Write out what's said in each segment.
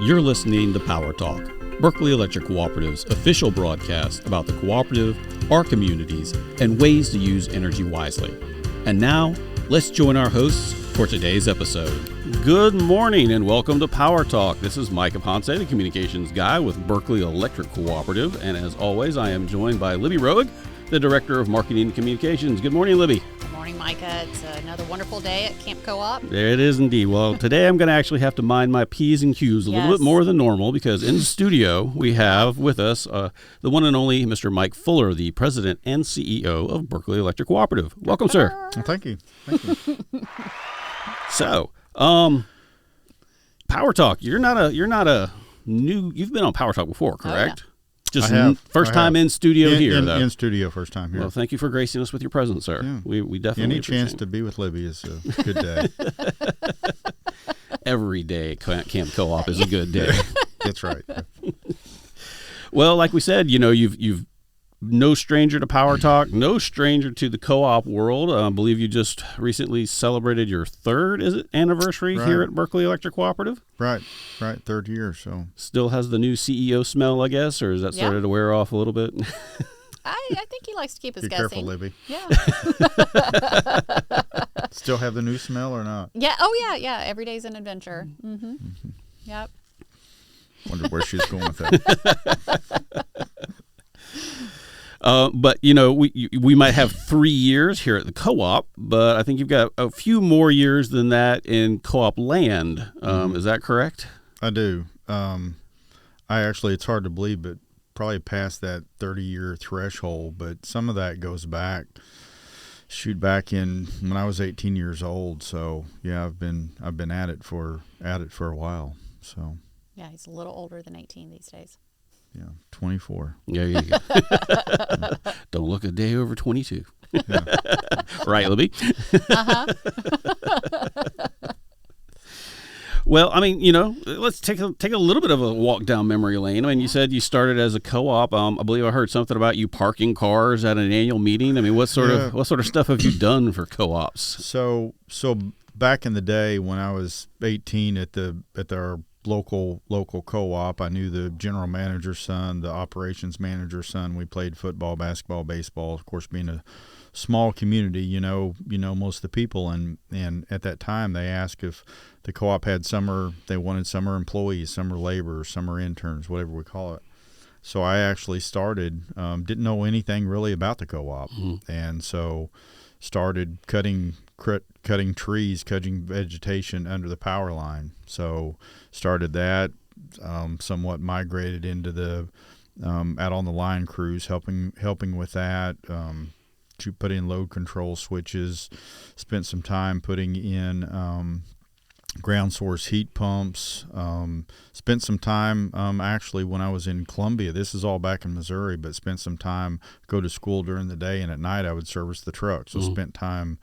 You're listening to Power Talk, Berkeley Electric Cooperative's official broadcast about the cooperative, our communities, and ways to use energy wisely. And now, let's join our hosts for today's episode. Good morning and welcome to Power Talk. This is Mike Ponce, the communications guy with Berkeley Electric Cooperative. And as always, I am joined by Libby Roig, the Director of Marketing and Communications. Good morning, Libby. Good morning, Micah. It's another wonderful day at Camp Co-op. There it is indeed. Well, today I'm going to actually have to mind my P's and Q's a little bit more than normal because in the studio we have with us the one and only Mr. Mike Fuller, the President and CEO of Berkeley Electric Cooperative. Welcome, sir. Well, thank you. So, Power Talk. You're not a new. You've been on Power Talk before, correct? Oh, yeah. Just first time in studio here, though. In studio, first time here. Well, thank you for gracing us with your presence, sir. Yeah. We definitely any chance to be with Libby is a good day. Every day at Camp Co-op is a good day. That's right. Well, like we said, you've no stranger to Power Talk, no stranger to the co-op world. I believe you just recently celebrated your third anniversary here at Berkeley Electric Cooperative. Right. Third year. So still has the new CEO smell, I guess, or is that started to wear off a little bit? I think he likes to keep us Be guessing. careful, Libby. Yeah. Still have the new smell or not? Yeah. Oh, yeah. Every day's an adventure. Mm-hmm. Mm-hmm. Yep. Wonder where she's going with that. But, we might have 3 years here at the co-op, but I think you've got a few more years than that in co-op land. Is that correct? I do. It's hard to believe, but probably past that 30-year threshold. But some of that goes back in when I was 18 years old. So, yeah, I've been at it for a while. So. Yeah, he's a little older than 18 these days. Yeah, 24. There you go. Don't look a day over 22. Yeah. Right, Libby? Uh-huh. Well, I mean, let's take a little bit of a walk down memory lane. I mean, you said you started as a co-op. I believe I heard something about you parking cars at an annual meeting. I mean, what sort of stuff have you done for co-ops? So back in the day when I was 18 at our local co-op, I knew the general manager's son, the operations manager's son. We played football, basketball, baseball. Of course, being a small community, you know most of the people, and at that time they asked if the co-op had they wanted summer employees, summer laborers, summer interns, whatever we call it. So I actually started, didn't know anything really about the co-op, and so started cutting trees, cutting vegetation under the power line. So started that, somewhat migrated into the out on the line crews, helping with that. To put in load control switches, spent some time putting in ground source heat pumps. Spent some time actually when I was in Columbia. This is all back in Missouri, but spent some time go to school during the day, and at night I would service the truck. So spent time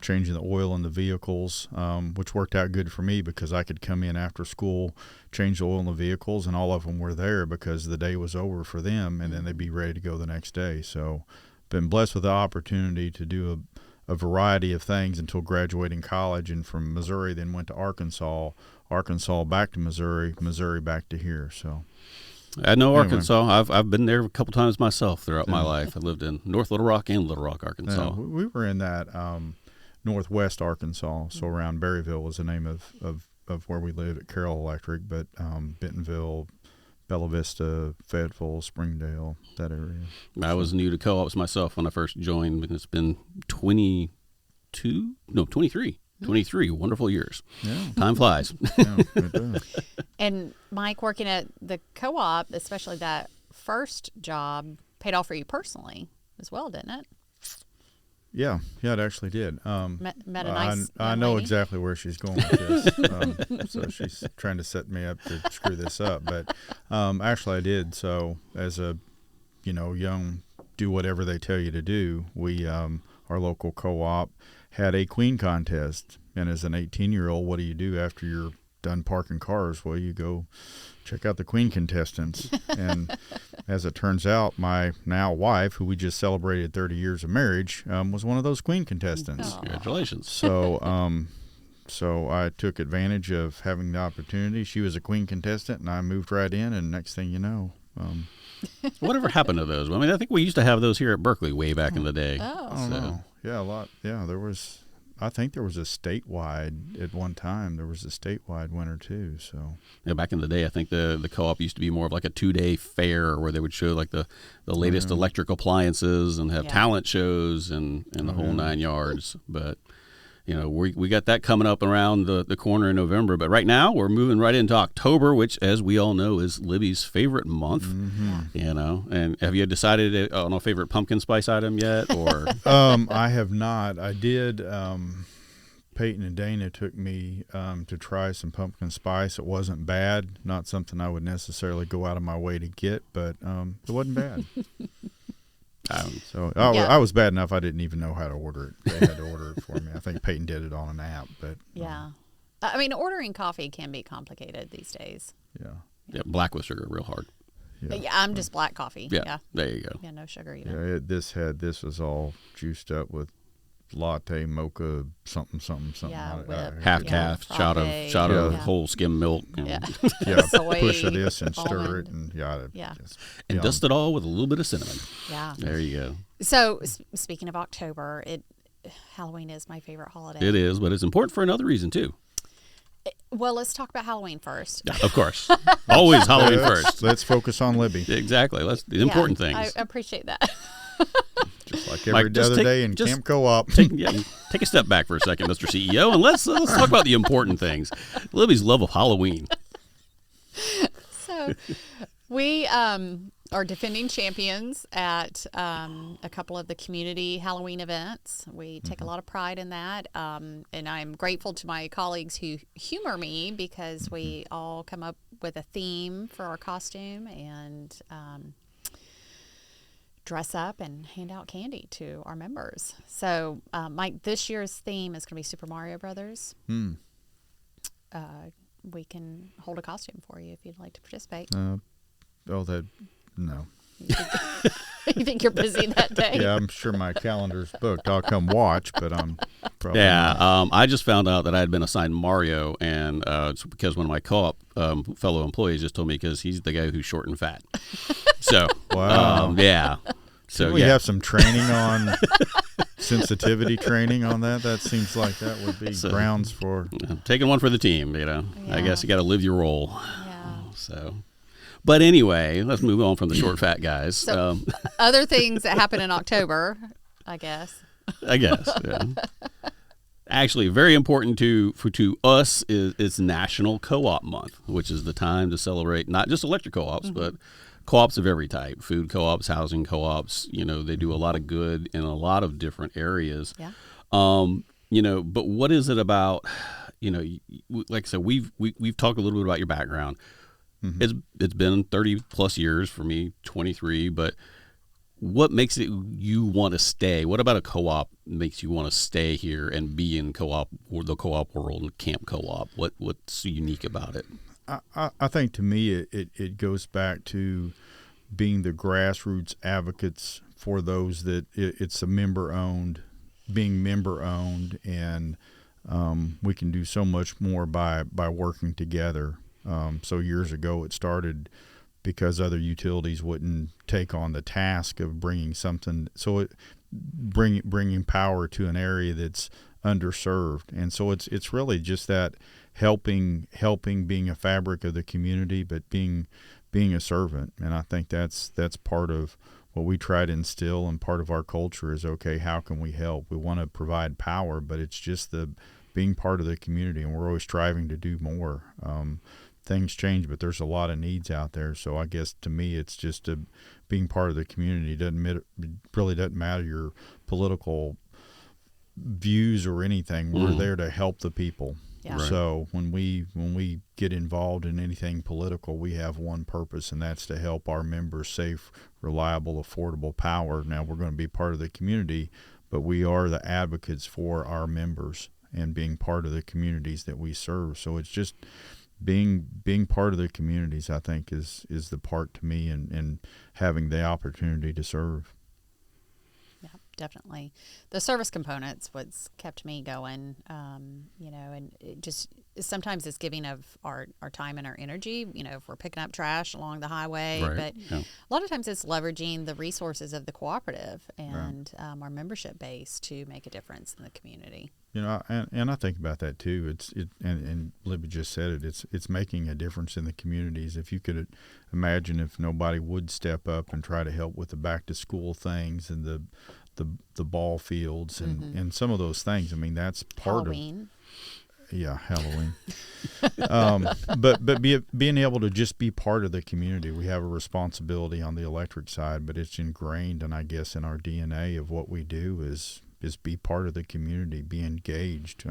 changing the oil in the vehicles, which worked out good for me because I could come in after school, change the oil in the vehicles, and all of them were there because the day was over for them, and then they'd be ready to go the next day. So been blessed with the opportunity to do a variety of things until graduating college, and from Missouri then went to Arkansas back to Missouri back to here. So I know Arkansas. I've been there a couple times myself throughout my life. I lived in North Little Rock and Little Rock, Arkansas. We were in that northwest Arkansas, so around Berryville was the name of where we lived at Carroll Electric, but Bentonville, Bella Vista, Fayetteville, Springdale, that area. I was new to co-ops myself when I first joined, but it's been 23 wonderful years. Yeah. Time flies. Yeah, it does. And Mike, working at the co-op, especially that first job, paid off for you personally as well, didn't it? Yeah, it actually did. Met a nice I know lady. exactly where she's going with this. So she's trying to set me up to screw this up. But actually I did. So as a, young, do whatever they tell you to do, we, our local co-op had a queen contest. And as an 18-year-old, what do you do after you're done parking cars? Well, you go check out the queen contestants. And as it turns out, my now wife, who we just celebrated 30 years of marriage, was one of those queen contestants. Congratulations. So So I took advantage of having the opportunity. She was a queen contestant, and I moved right in. And next thing you know, Whatever happened to those? I mean, I think we used to have those here at Berkeley way back in the day. Oh. I don't know. Yeah, a lot. Yeah, there was. I think there was a statewide at one time. There was a statewide winner too. So Yeah, back in the day, I think the co-op used to be more of like a 2-day fair where they would show like the latest electric appliances and have talent shows and the whole 9 yards. But we got that coming up around the corner in November. But right now we're moving right into October, which, as we all know, is Libby's favorite month. And have you decided on a favorite pumpkin spice item yet? Or I have not. I did. Peyton and Dana took me to try some pumpkin spice. It wasn't bad. Not something I would necessarily go out of my way to get, but it wasn't bad. I was bad enough I didn't even know how to order it. They had to order it for me. I think Peyton did it on an app. But I mean, ordering coffee can be complicated these days. Yeah, black with sugar, real hard. Yeah, I'm just black coffee. Yeah, there you go. Yeah, no sugar either. Yeah, this was all juiced up with latte, mocha, something. Yeah, half calf, shot of whole skim milk. Soy, push this and stir almond. it and and dust it all with a little bit of cinnamon. Yeah, there you go. So speaking of October, Halloween is my favorite holiday. It is, but it's important for another reason too. Well, let's talk about Halloween first. Of course, always Halloween first. Let's focus on Libby. Exactly. That's the important things. I appreciate that. Just like every other day in Camp Co-op. Take a step back for a second, Mr. CEO, and let's talk about the important things. Libby's love of Halloween. So we are defending champions at a couple of the community Halloween events. We take a lot of pride in that, and I'm grateful to my colleagues who humor me because we all come up with a theme for our costume and dress up and hand out candy to our members. So, Mike, this year's theme is going to be Super Mario Brothers. We can hold a costume for you if you'd like to participate. No. You think you're busy that day? Yeah, I'm sure my calendar's booked. I'll come watch, but I'm probably I just found out that I had been assigned Mario, and it's because one of my co-op fellow employees just told me because he's the guy who's short and fat. So, wow. So we have some training on sensitivity training on that. That seems like that would be grounds for taking one for the team. I guess you got to live your role. Yeah. So, but anyway, let's move on from the short fat guys. So, other things that happen in October, I guess. Yeah. Actually, very important to us is it's National Co-op Month, which is the time to celebrate not just electric co-ops, but co-ops of every type, food co-ops, housing co-ops. They do a lot of good in a lot of different areas. Yeah. But what is it about? Like I said, we've talked a little bit about your background. It's been 30 plus years for me, 23. But what makes it you want to stay? What about a co-op makes you want to stay here and be in co-op or the co-op world and camp co-op? What's unique about it? I think to me it goes back to being the grassroots advocates for those that it's a being member owned, and we can do so much more by working together. So years ago it started because other utilities wouldn't take on the task of bringing something, bringing power to an area that's underserved, and so it's really just that. Helping, being a fabric of the community, but being a servant. And I think that's part of what we try to instill, and part of our culture is, okay, how can we help? We want to provide power, but it's just the being part of the community, and we're always striving to do more. Things change, but there's a lot of needs out there. So I guess to me, it's just being part of the community. Really doesn't matter your political views or anything. We're there to help the people. Yeah. Right. So when we get involved in anything political, we have one purpose, and that's to help our members safe, reliable, affordable power. Now, we're going to be part of the community, but we are the advocates for our members and being part of the communities that we serve. So it's just being part of the communities, I think, is the part to me, and having the opportunity to serve. Yeah. definitely. The service component's what's kept me going, and it just sometimes it's giving of our time and our energy, if we're picking up trash along the highway. Right. But a lot of times it's leveraging the resources of the cooperative and our membership base to make a difference in the community. And I think about that too. And Libby just said it. It's making a difference in the communities. If you could imagine if nobody would step up and try to help with the back to school things and the ball fields and some of those things. I mean, that's part Halloween. Halloween. But being able to just be part of the community, we have a responsibility on the electric side, but it's ingrained, and I guess in our DNA of what we do is be part of the community, be engaged.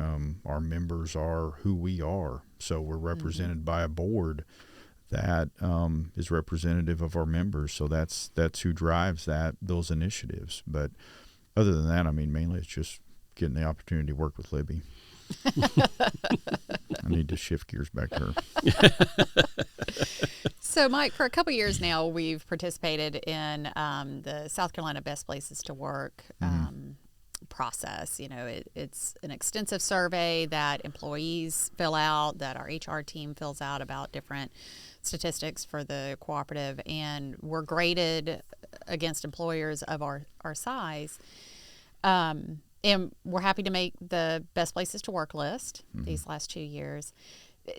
Our members are who we are, so we're represented by a board that is representative of our members. So that's who drives those initiatives. But other than that, I mean, mainly it's just getting the opportunity to work with Libby. I need to shift gears back to her. So, Mike, for a couple of years now, we've participated in the South Carolina Best Places to Work process. It's an extensive survey that employees fill out, that our HR team fills out about different statistics for the cooperative, and we're graded against employers of our size. And we're happy to make the Best Places to Work list these last 2 years.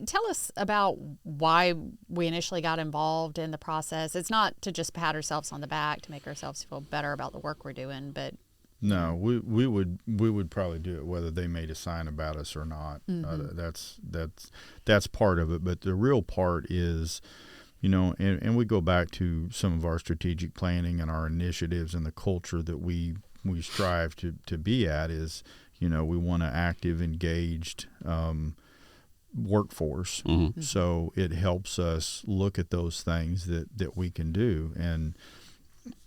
Tell us about why we initially got involved in the process. It's not to just pat ourselves on the back to make ourselves feel better about the work we're doing, but no, we would probably do it whether they made a sign about us or not. That's part of it, but the real part is, and we go back to some of our strategic planning and our initiatives and the culture that we strive to be at is, we want an active, engaged workforce. So it helps us look at those things that we can do. And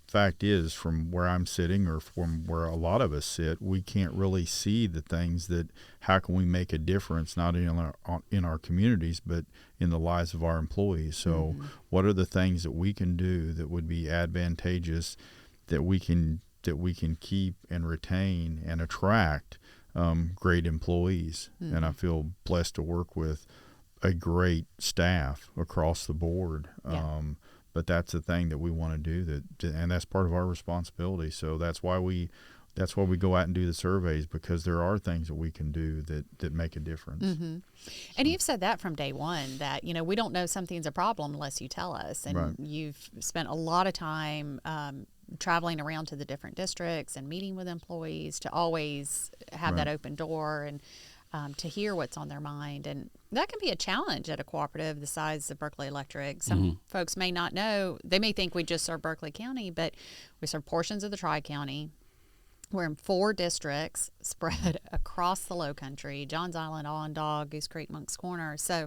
fact is, from where I'm sitting or from where a lot of us sit, we can't really see the things that how can we make a difference not in our communities but in the lives of our employees. So what are the things that we can do that would be advantageous, that we can keep and retain and attract great employees? And I feel blessed to work with a great staff across the board. But that's the thing that we want to do, and that's part of our responsibility. So that's why we go out and do the surveys, because there are things that we can do that make a difference. And you've said that from day one, that we don't know something's a problem unless you tell us. And you've spent a lot of time traveling around to the different districts and meeting with employees to always have that open door and to hear what's on their mind. And that can be a challenge at a cooperative the size of Berkeley Electric. Some folks may not know. They may think we just serve Berkeley County, but we serve portions of the Tri-County. We're in 4 districts spread across the Low Country: Johns Island, Onondaga, Goose Creek, Moncks Corner. So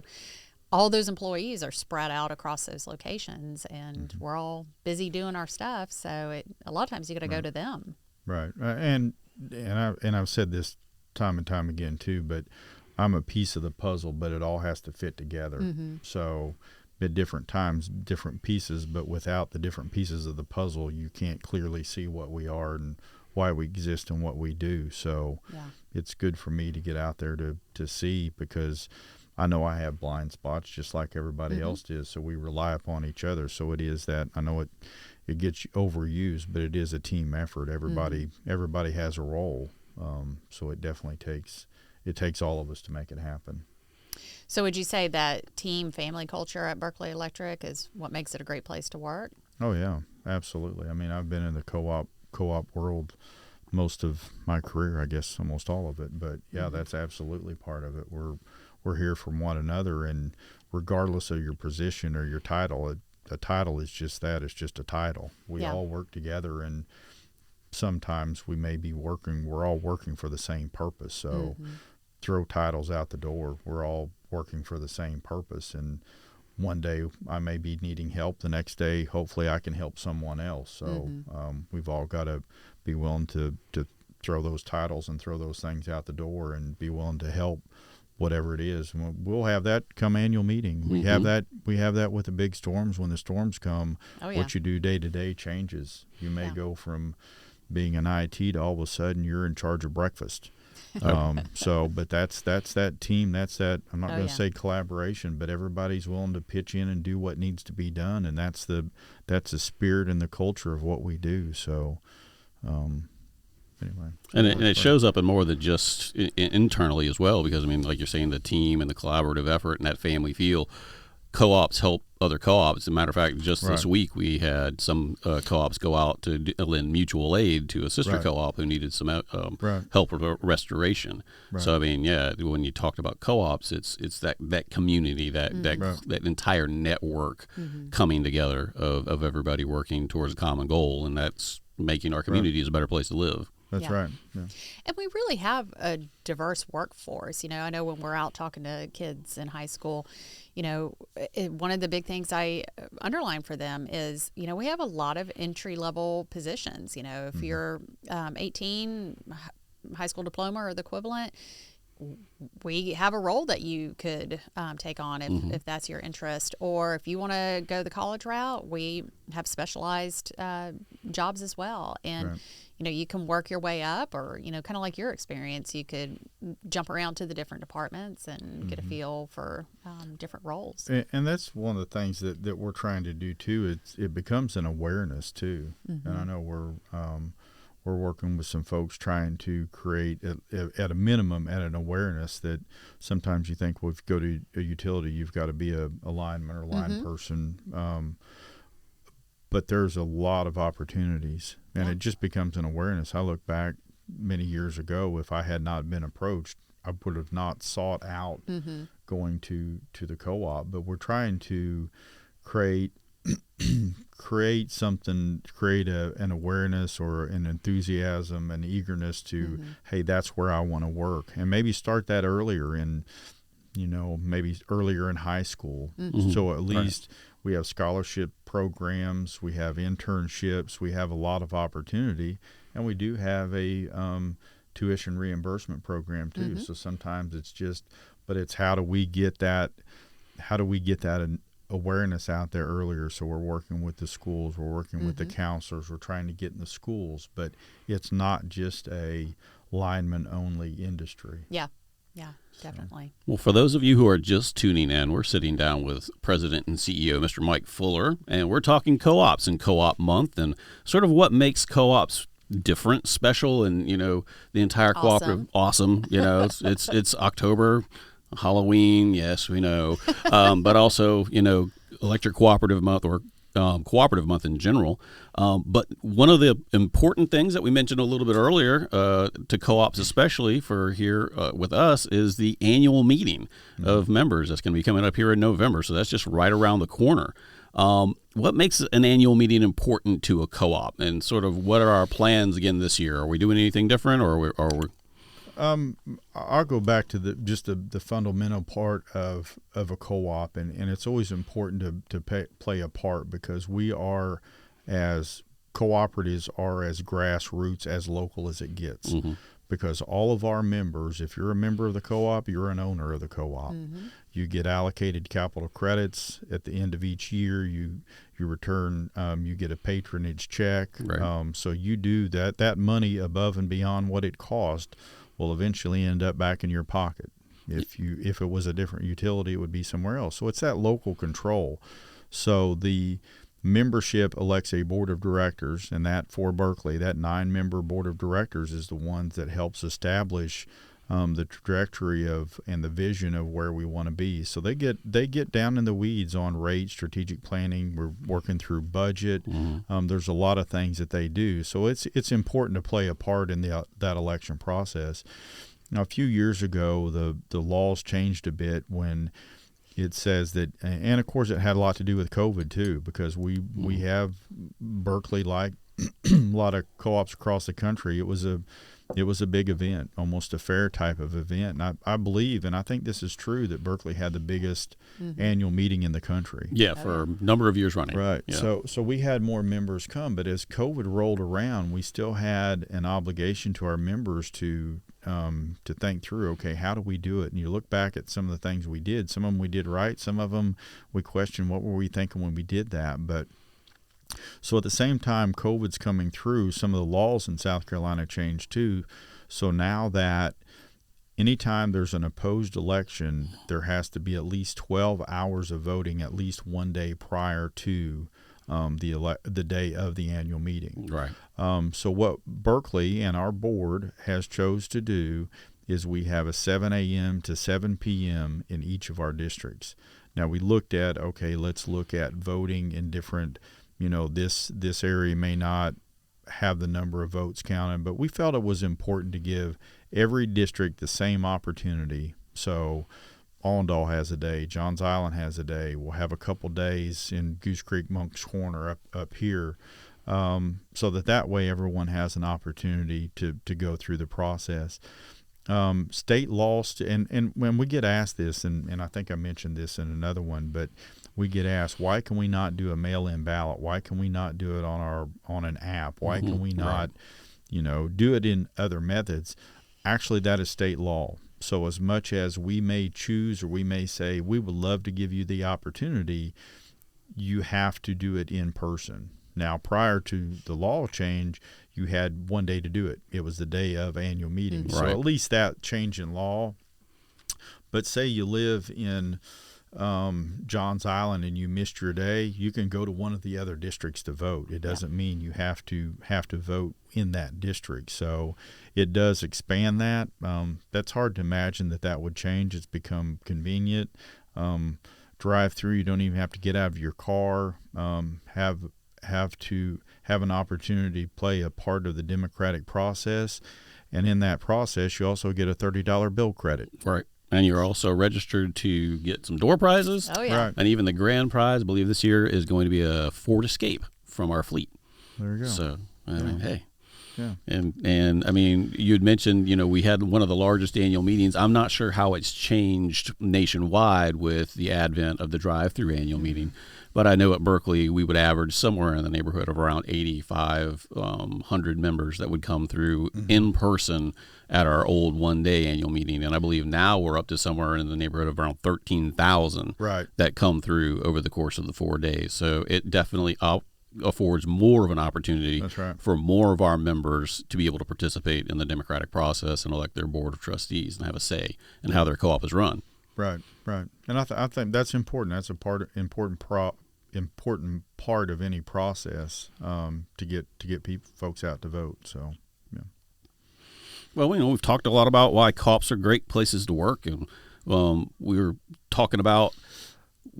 all those employees are spread out across those locations, and we're all busy doing our stuff. So a lot of times you got to go to them. Right. And I've said this time and time again too, but I'm a piece of the puzzle, but it all has to fit together. So at different times, different pieces, but without the different pieces of the puzzle, you can't clearly see what we are and why we exist and what we do. So it's good for me to get out there to see, because I know I have blind spots just like everybody else does. So we rely upon each other. So it is that, I know it gets overused, but it is a team effort. Everybody has a role. So it definitely takes all of us to make it happen. So would you say that team family culture at Berkeley Electric is what makes it a great place to work? Oh yeah, absolutely. I mean, I've been in the co-op world most of my career, I guess almost all of it, but that's absolutely part of it. We're here from one another, and regardless of your position or your title, a title is just that. It's just a title. We all work together, and sometimes we're all working for the same purpose. So throw titles out the door. We're all working for the same purpose. And one day I may be needing help. The next day, hopefully I can help someone else. So we've all got to be willing to throw those titles and throw those things out the door and be willing to help whatever it is. And we'll have that come annual meeting. We have that with the big storms. When the storms come, what you do day to day changes. You may go from being an IT to all of a sudden you're in charge of breakfast. But that's that team. That's that. I'm not going to say collaboration, but everybody's willing to pitch in and do what needs to be done, and that's the spirit and the culture of what we do. So, anyway, and it shows up in more than just internally as well, because I mean, like you're saying, the team and the collaborative effort and that family feel. Co-ops help other co-ops. As a matter of fact, just this week we had some co-ops go out to lend mutual aid to a sister co-op who needed some help with restoration. So I mean, when you talked about co-ops, it's that community, that entire network coming together of everybody working towards a common goal, and that's making our communities a better place to live. That's right. Yeah. And we really have a diverse workforce. I know when we're out talking to kids in high school, one of the big things I underline for them is, we have a lot of entry-level positions. If you're 18, high school diploma or the equivalent, we have a role that you could take on if that's your interest. Or if you want to go the college route, we have specialized jobs as well. And you can work your way up, or kind of like your experience, you could jump around to the different departments and get a feel for different roles. And that's one of the things that we're trying to do too. It becomes an awareness too. And I know we're working with some folks trying to create at a minimum an awareness that sometimes you think, well, if you go to a utility, you've got to be a lineman or line person. But there's a lot of opportunities, and it just becomes an awareness. I look back many years ago, if I had not been approached, I would have not sought out going to the co-op. But we're trying to create something, create an awareness or an enthusiasm, an eagerness to, hey, that's where I want to work. And maybe start that earlier maybe earlier in high school. So at least we have scholarship programs, we have internships, we have a lot of opportunity, and we do have a tuition reimbursement program too. So sometimes it's how do we get that awareness out there earlier? So we're working with the schools, we're working with the counselors, we're trying to get in the schools, but it's not just a lineman only industry. Yeah, definitely. Well, for those of you who are just tuning in, we're sitting down with President and CEO Mr. Mike Fuller, and we're talking co-ops and co-op month and sort of what makes co-ops different, special, and the entire cooperative awesome. It's October, Halloween, yes, we know, but also Electric Cooperative Month, or cooperative month in general. But one of the important things that we mentioned a little bit earlier to co-ops, especially for here with us, is the annual meeting of members that's going to be coming up here in November. So that's just right around the corner. What makes an annual meeting important to a co-op, and sort of what are our plans again this year? Are we doing anything different, or are we? I'll go back to the fundamental part of a co-op, and it's always important to play a part, because we are, as cooperatives, are as grassroots, as local as it gets. Because all of our members, if you're a member of the co-op, you're an owner of the co-op. You get allocated capital credits at the end of each year. You return, you get a patronage check. So you do that money above and beyond what it cost will eventually end up back in your pocket. If it was a different utility, it would be somewhere else. So it's that local control. So the membership elects a board of directors, and that for Berkeley, that 9-member board of directors is the ones that helps establish the trajectory of and the vision of where we want to be. So they get down in the weeds on rate, strategic planning. We're working through budget. There's a lot of things that they do. So it's important to play a part in that election process. Now, a few years ago, the laws changed a bit when it says that, and of course it had a lot to do with COVID too, because we have Berkeley, like a lot of co-ops across the country. It was a big event, almost a fair type of event. And I believe, and I think this is true, that Berkeley had the biggest annual meeting in the country. Yeah, for a number of years running. Right. Yeah. So we had more members come, but as COVID rolled around, we still had an obligation to our members to think through, okay, how do we do it? And you look back at some of the things we did. Some of them we did right. Some of them we questioned, what were we thinking when we did that? But So at the same time COVID's coming through, some of the laws in South Carolina changed too. So now that anytime there's an opposed election, there has to be at least 12 hours of voting at least one day prior to the day of the annual meeting. Right. So what Berkeley and our board has chose to do is we have a 7 a.m. to 7 p.m. in each of our districts. Now we looked at, okay, let's look at voting in different, this area may not have the number of votes counted, but we felt it was important to give every district the same opportunity. So Allendale has a day, Johns Island has a day. We'll have a couple days in Goose Creek, Monk's Corner up here, so that way everyone has an opportunity to go through the process. State laws, and when we get asked this, and I think I mentioned this in another one, but we get asked, why can we not do a mail-in ballot? Why can we not do it on an app? Why can we not, do it in other methods? Actually, that is state law. So as much as we may choose or we may say we would love to give you the opportunity, you have to do it in person. Now, prior to the law change, you had one day to do it. It was the day of annual meeting. Right. So at least that change in law. But say you live in Johns Island and you missed your day, you can go to one of the other districts to vote. It doesn't mean you have to vote in that district. So it does expand that. That's hard to imagine that would change. It's become convenient. Drive through, you don't even have to get out of your car. Have to have an opportunity to play a part of the democratic process, and in that process you also get a $30 bill credit. Right. And you're also registered to get some door prizes. Oh, yeah. Right. And even the grand prize, I believe this year, is going to be a Ford Escape from our fleet. There you go. So, I mean, hey. Yeah. And I mean, you had mentioned, we had one of the largest annual meetings. I'm not sure how it's changed nationwide with the advent of the drive-through annual meeting. But I know at Berkeley, we would average somewhere in the neighborhood of around 8,500 members that would come through in person at our old one-day annual meeting. And I believe now we're up to somewhere in the neighborhood of around 13,000 Right. that come through over the course of the 4 days. So it definitely affords more of an opportunity That's right. for more of our members to be able to participate in the democratic process and elect their board of trustees and have a say in how their co-op is run. Right. And I think that's important. That's important part of any process, to get folks out to vote. So, yeah. Well, we've talked a lot about why co-ops are great places to work, and we were talking about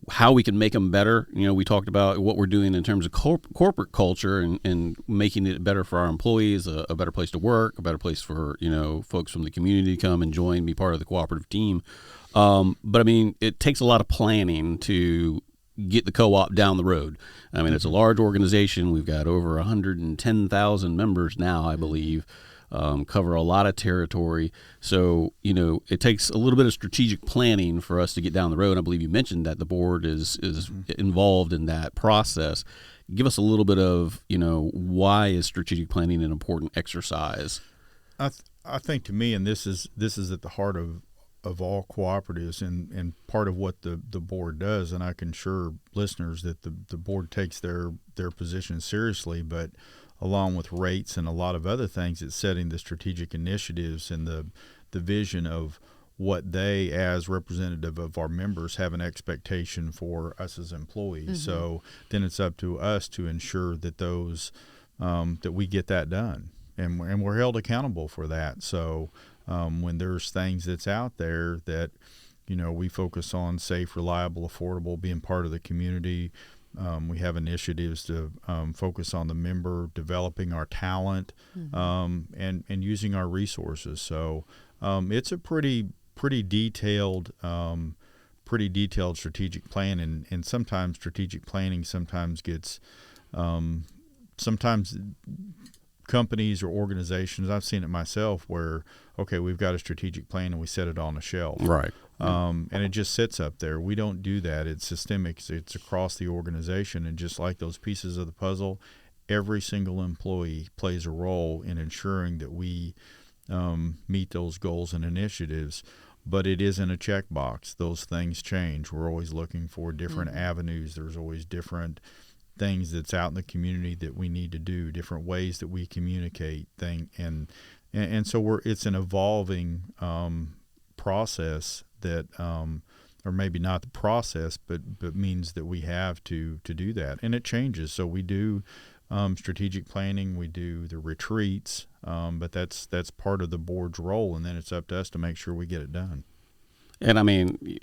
how we can make them better. We talked about what we're doing in terms of corporate culture and making it better for our employees, a better place to work, a better place for, folks from the community to come and join, be part of the cooperative team. But I mean, it takes a lot of planning to get the co-op down the road. I mean, it's a large organization. We've got over 110,000 members now, I believe. Cover a lot of territory. So, it takes a little bit of strategic planning for us to get down the road. I believe you mentioned that the board is involved in that process. Give us a little bit of, why is strategic planning an important exercise? I think to me, and this is at the heart of all cooperatives and part of what the board does, and I can assure listeners that the board takes their position seriously, but along with rates and a lot of other things, it's setting the strategic initiatives and the vision of what they, as representative of our members, have an expectation for us as employees. So then it's up to us to ensure that those that we get that done, and we're held accountable for that. So when there's things that's out there that we focus on safe, reliable, affordable, being part of the community. We have initiatives to focus on the member, developing our talent, and using our resources. So it's a pretty detailed strategic plan, and sometimes strategic planning gets sometimes companies or organizations, I've seen it myself, where we've got a strategic plan and we set it on a shelf. Right. And it just sits up there. We don't do that. It's systemic. It's across the organization. And just like those pieces of the puzzle, every single employee plays a role in ensuring that we meet those goals and initiatives. But it isn't a checkbox. Those things change. We're always looking for different avenues. There's always different things that's out in the community that we need to do, different ways that we communicate and so it's an evolving process that or maybe not the process, but means that we have to do that, and it changes. So we do strategic planning, we do the retreats, but that's part of the board's role, and then it's up to us to make sure we get it done. And I mean,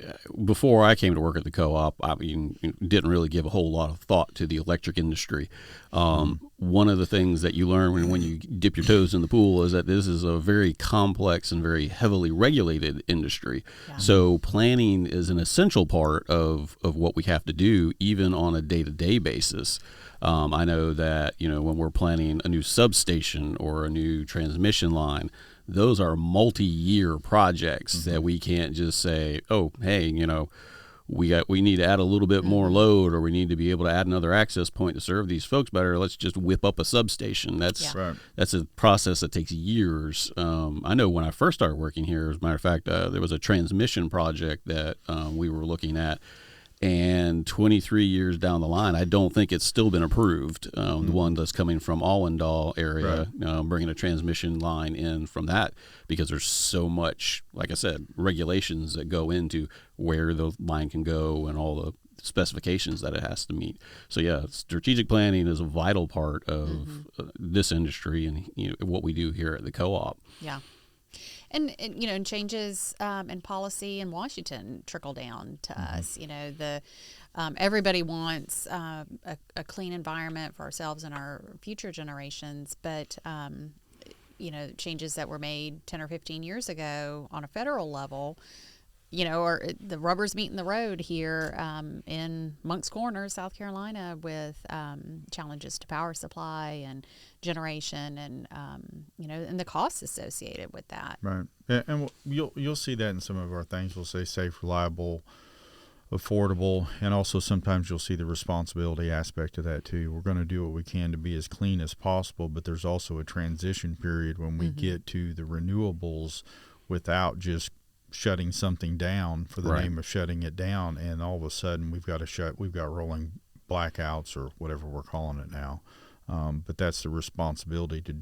before I came to work at the co-op, I mean, didn't really give a whole lot of thought to the electric industry. One of the things that you learn when you dip your toes in the pool is that this is a very complex and very heavily regulated industry. Yeah. So planning is an essential part of what we have to do, even on a day-to-day basis. I know that, when we're planning a new substation or a new transmission line, those are multi-year projects that we can't just say, oh, hey, we need to add a little bit more load, or we need to be able to add another access point to serve these folks better. Let's just whip up a substation. That's a process that takes years. I know when I first started working here, as a matter of fact, there was a transmission project that we were looking at. And 23 years down the line, I don't think it's still been approved. The one that's coming from Allendale area, bringing a transmission line in from that, because there's so much, like I said, regulations that go into where the line can go and all the specifications that it has to meet. So yeah, strategic planning is a vital part of this industry and what we do here at the co-op. Yeah. And changes in policy in Washington trickle down to us. Everybody wants a clean environment for ourselves and our future generations, but changes that were made 10 or 15 years ago on a federal level, or the rubber's meeting the road here in Moncks Corner, South Carolina, with challenges to power supply and generation and and the costs associated with that. Right, and you'll see that in some of our things. We'll say safe, reliable, affordable, and also sometimes you'll see the responsibility aspect of that too. We're going to do what we can to be as clean as possible, but there's also a transition period when we get to the renewables without just shutting something down for the name of shutting it down, and all of a sudden we've got rolling blackouts or whatever we're calling it now. But that's the responsibility to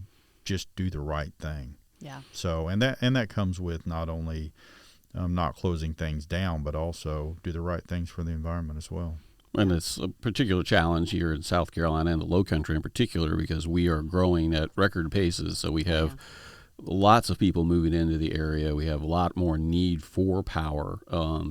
just do the right thing. Yeah. So and that comes with not only not closing things down, but also do the right things for the environment as well. And it's a particular challenge here in South Carolina and the Low Country in particular, because we are growing at record paces. So we have lots of people moving into the area. We have a lot more need for power.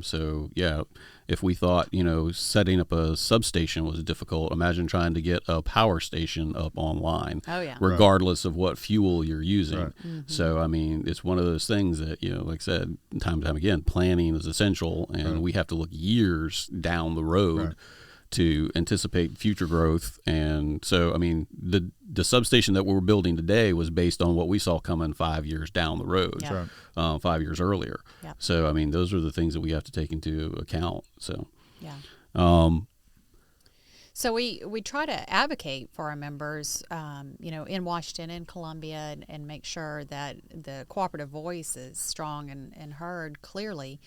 So yeah, if we thought, setting up a substation was difficult, imagine trying to get a power station up online, regardless of what fuel you're using. Right. So, I mean, it's one of those things that, like I said, time and time again, planning is essential, and we have to look years down the road to anticipate future growth. And so, I mean, the substation that we're building today was based on what we saw coming 5 years down the road, 5 years earlier. Yep. So, I mean, those are the things that we have to take into account. So, so we try to advocate for our members, in Washington and Columbia, and make sure that the cooperative voice is strong and heard clearly.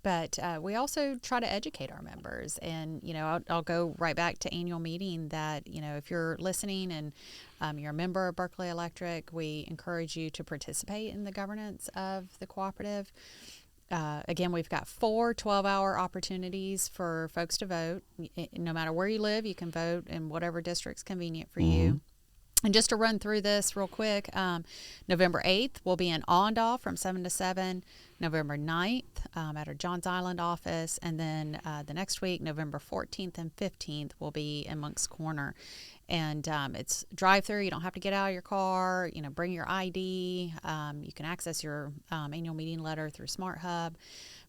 But we also try to educate our members. And, I'll go right back to annual meeting that, if you're listening and you're a member of Berkeley Electric, we encourage you to participate in the governance of the cooperative. Again, we've got 4 12-hour opportunities for folks to vote. No matter where you live, you can vote in whatever district's convenient for you. And just to run through this real quick, November 8th, we'll be in Allendale from 7 to 7. November 9th at our Johns Island office. And then the next week, November 14th and 15th, we'll be in Moncks Corner. And it's drive-through. You don't have to get out of your car. Bring your ID. You can access your annual meeting letter through Smart Hub.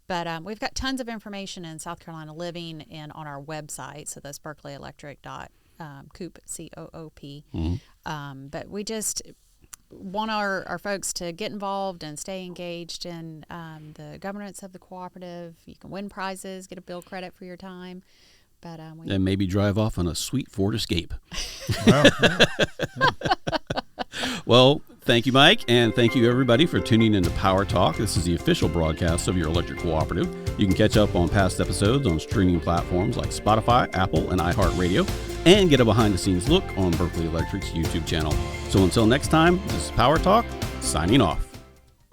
But we've got tons of information in South Carolina Living and on our website. So that's berkeleyelectric.coop, C-O-O-P. But we just want our folks to get involved and stay engaged in the governance of the cooperative. You can win prizes, get a bill credit for your time. But and maybe drive off on a sweet Ford Escape. Well, Well, Thank you, Mike, and thank you, everybody, for tuning into Power Talk. This is the official broadcast of your electric cooperative. You can catch up on past episodes on streaming platforms like Spotify, Apple, and iHeartRadio, and get a behind-the-scenes look on Berkeley Electric's YouTube channel. So until next time, this is Power Talk, signing off.